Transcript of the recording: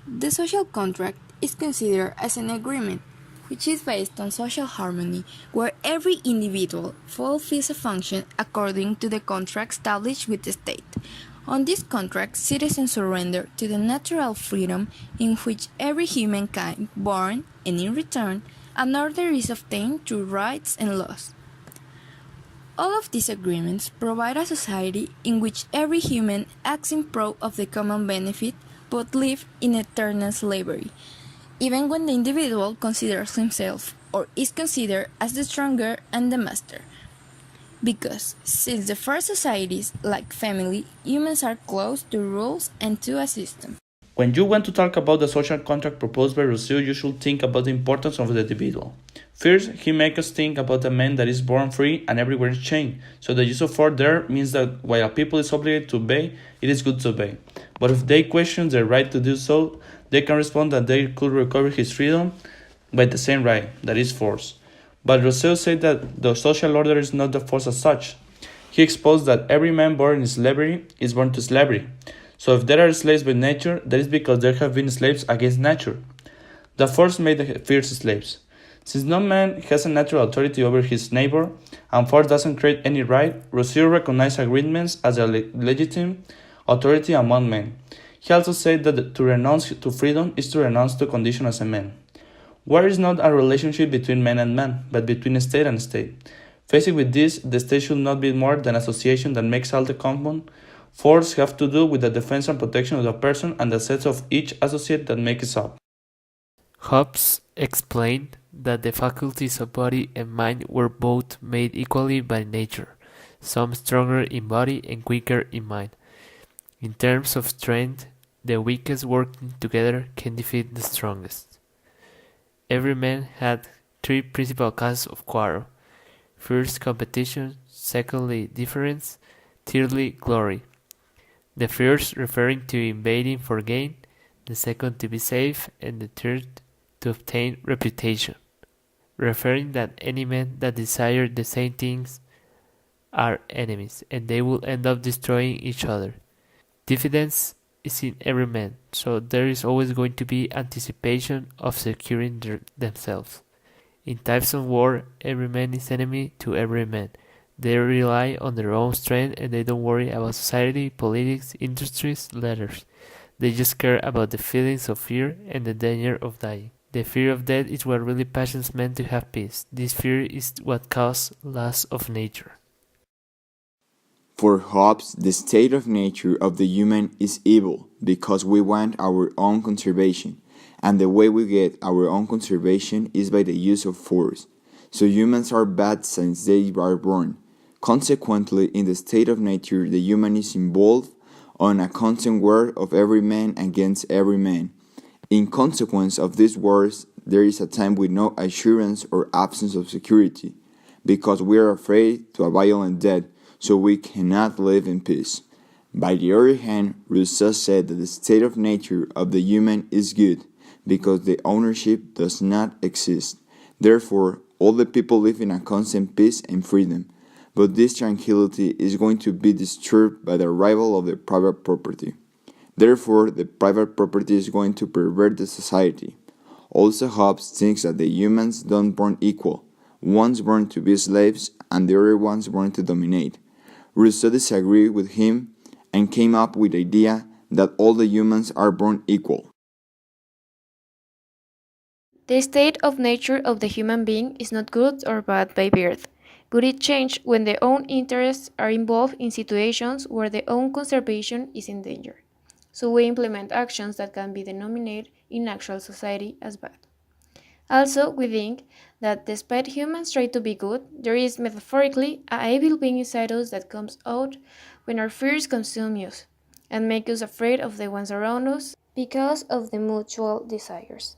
The social contract is considered as an agreement which is based on social harmony, where every individual fulfills a function according to the contract established with the state. On this contract, citizens surrender to the natural freedom in which every humankind born, and in return, an order is obtained through rights and laws. All of these agreements provide a society in which every human acts in pro of the common benefit but live in eternal slavery, even when the individual considers himself or is considered as the stronger and the master. Because, since the first societies, like family, humans are close to rules and to a system. When you want to talk about the social contract proposed by Rousseau, you should think about the importance of the individual. First, he makes us think about a man that is born free and everywhere is chained. So the use of force there means that while a people is obligated to obey, it is good to obey. But if they question their right to do so, they can respond that they could recover his freedom by the same right, that is force. But Rousseau said that the social order is not the force as such. He exposed that every man born in slavery is born to slavery. So if there are slaves by nature, that is because there have been slaves against nature. The force made the fierce slaves. Since no man has a natural authority over his neighbor, and force doesn't create any right, Rousseau recognized agreements as a legitimate authority among men. He also said that to renounce to freedom is to renounce to condition as a man. War is not a relationship between man and man, but between state and state. Facing with this, the state should not be more than an association that makes all the common force have to do with the defense and protection of the person and the sets of each associate that make it up. Hobbes explained that the faculties of body and mind were both made equally by nature, some stronger in body and quicker in mind. In terms of strength, the weakest working together can defeat the strongest. Every man had three principal causes of quarrel. First, competition, secondly, difference, thirdly, glory. The first referring to invading for gain, the second to be safe, and the third to obtain reputation, referring that any men that desire the same things are enemies, and they will end up destroying each other. Diffidence is in every man, so there is always going to be anticipation of securing themselves. In times of war, every man is enemy to every man. They rely on their own strength and they don't worry about society, politics, industries, letters. They just care about the feelings of fear and the danger of dying. The fear of death is what really passions men to have peace. This fear is what causes loss of nature. For Hobbes, the state of nature of the human is evil because we want our own conservation, and the way we get our own conservation is by the use of force. So humans are bad since they are born. Consequently, in the state of nature, the human is involved on a constant war of every man against every man. In consequence of these wars, there is a time with no assurance or absence of security, because we are afraid to a violent death, so we cannot live in peace. By the other hand, Rousseau said that the state of nature of the human is good, because the ownership does not exist. Therefore, all the people live in a constant peace and freedom. But this tranquility is going to be disturbed by the arrival of the private property. Therefore, the private property is going to pervert the society. Also, Hobbes thinks that the humans don't born equal. One's born to be slaves and the other one's born to dominate. Rousseau disagreed with him and came up with the idea that all the humans are born equal. The state of nature of the human being is not good or bad by birth, but it changes when their own interests are involved in situations where their own conservation is in danger. So we implement actions that can be denominated in actual society as bad. Also, we think that despite humans try to be good, there is metaphorically a evil being inside us that comes out when our fears consume us and make us afraid of the ones around us because of the mutual desires.